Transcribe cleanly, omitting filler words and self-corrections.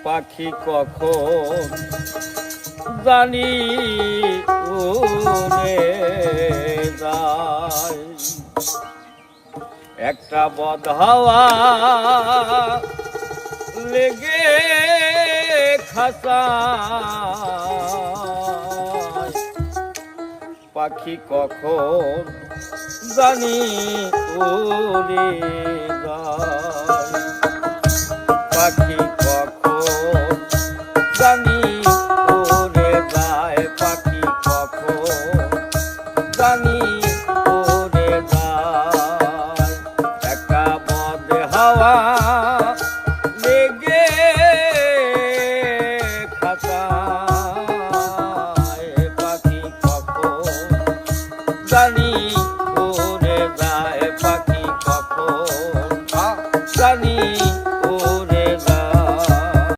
পাখি কখন জানি উড়ে যায়। একটা বদহাওয়া লেগে খাসা পাখি কখন জানি উড়ে যায়। পাখি